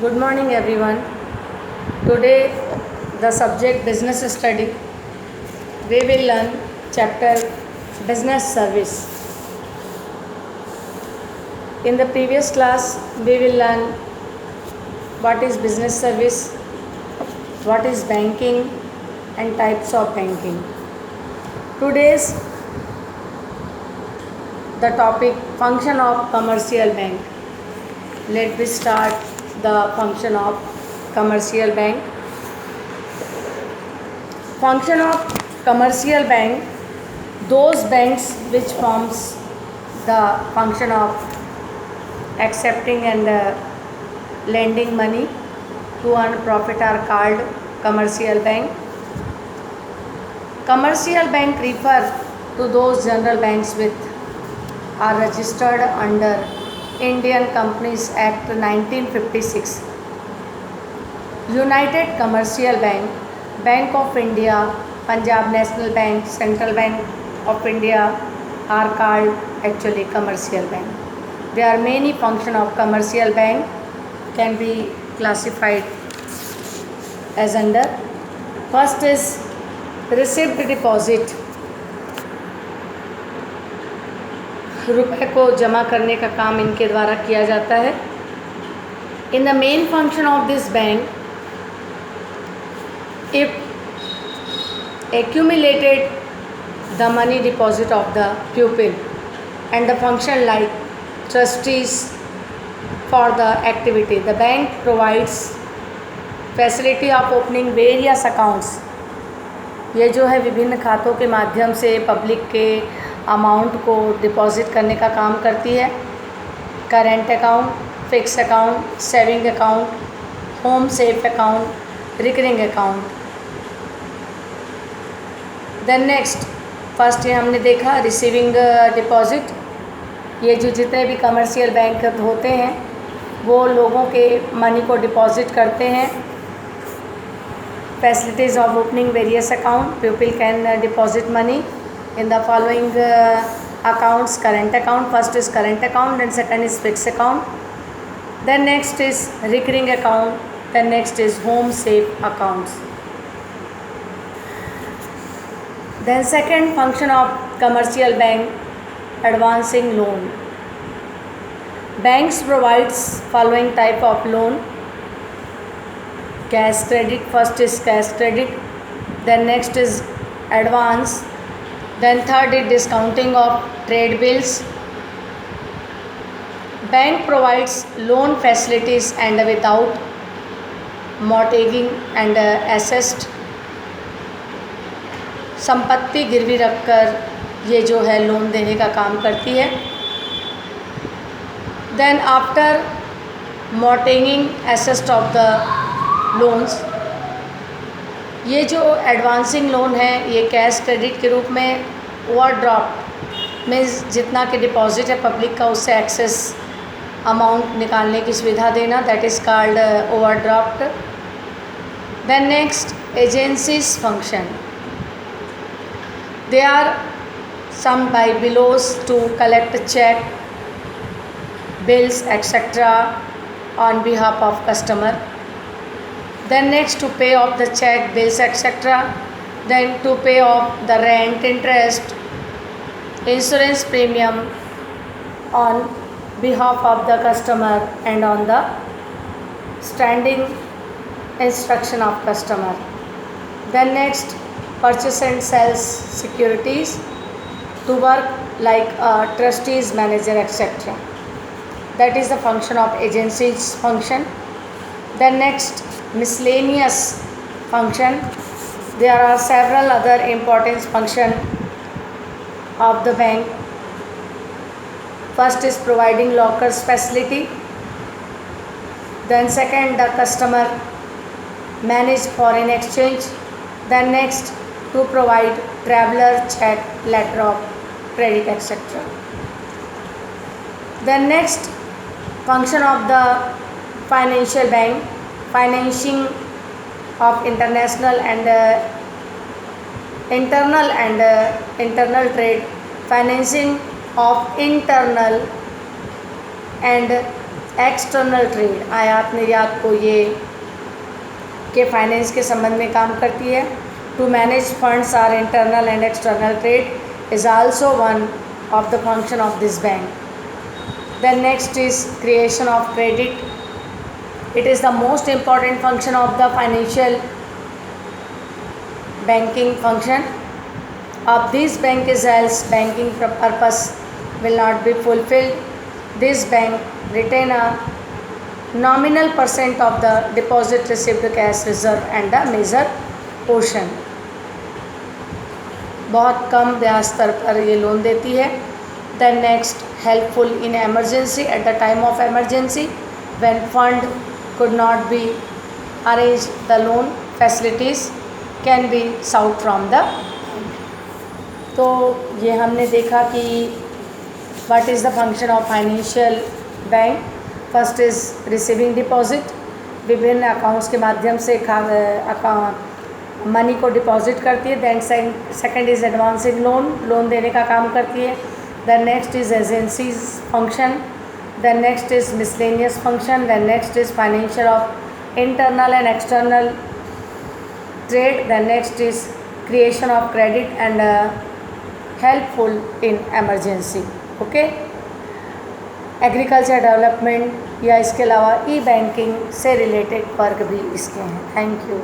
Good morning, everyone. Today, the subject business study. We will learn chapter business service. In the previous class, we will learn what is business service, what is banking, and types of banking. Today's the topic function of commercial bank. Let me start the function of commercial bank. Function of commercial bank, those banks which forms the function of accepting and lending money to earn profit are called commercial bank. Commercial bank refer to those general banks which are registered under Indian Companies Act 1956. United Commercial Bank, Bank of India, Punjab National Bank, Central Bank of India are called actually commercial bank. There are many functions of commercial bank can be classified as under. First is received deposit. रुपए को जमा करने का काम इनके द्वारा किया जाता है. In the main function of this bank, if accumulated the money deposit of the pupil and the function like trustees for the activity, the bank provides facility of opening various accounts. ये जो है विभिन्न खातों के माध्यम से public के amount को डिपॉजिट करने का काम करती है. Current account, fix account, saving account, home safe account, recurring account. Then next, first ये हमने देखा रिसीविंग डिपॉजिट. ये जो जितने भी कमर्शियल बैंक होते हैं वो लोगों के मनी को डिपॉजिट करते हैं. Facilities of opening various account, people can deposit money in the following accounts. Current account, first is current account, then second is fixed account, then next is recurring account, then next is home safe accounts. Then second function of commercial bank, advancing loan. Banks provides following type of loan. Cash credit, first is cash credit, then next is advance, then third is discounting of trade bills. Bank provides loan facilities and without mortgaging and assessed. संपत्ति गिरवी रखकर ये जो है loan देने का काम करती है. Then after mortgaging assessed of the loans, ये जो एडवांसिंग लोन है ये कैश क्रेडिट के रूप में ओवरड्राफ्ट मीन्स जितना कि डिपॉजिट है पब्लिक का उससे एक्सेस अमाउंट निकालने की सुविधा देना, that is called overdraft. Then next, agencies function. They are some by bylaws to collect cheque, bills etcetera on behalf of customer. Then next, to pay off the check, bills, etc. Then to pay off the rent, interest, insurance premium on behalf of the customer and on the standing instruction of customer. Then next, purchase and sells securities to work like a trustees, manager, etc. That is the function of agencies function. Then next, miscellaneous function. There are several other important function of the bank. First is providing lockers facility, then second the customer manage foreign exchange, then next to provide traveler check, letter of credit, etc. Then next function of the financial bank, financing of international and internal trade, financing of internal and external trade, आयात निर्यात को ये के finance के संबंध में काम करती है। To manage funds or internal and external trade is also one of the function of this bank. Then next is creation of credit, it is the most important function of the financial banking function of this bank is else banking purpose will not be fulfilled. This bank retain a nominal percent of the deposit received cash reserve and the major portion, बहुत कम ब्याज स्तर पर ये loan देती है। Then next, helpful in emergency, at the time of emergency when fund could not be arranged, the loan facilities can be sought from the. तो ये हमने देखा कि what is the function of financial bank. First is receiving deposit, विभिन्न accounts के माध्यम से money को डिपॉजिट करती है। Then second is advancing loan, loan देने का काम करती है। Then next is agencies function, then next is miscellaneous function, then next is financial of internal and external trade, the next is creation of credit and helpful in emergency। Okay, agriculture development या इसके अलावा ई banking से related work भी इसके हैं। Thank you.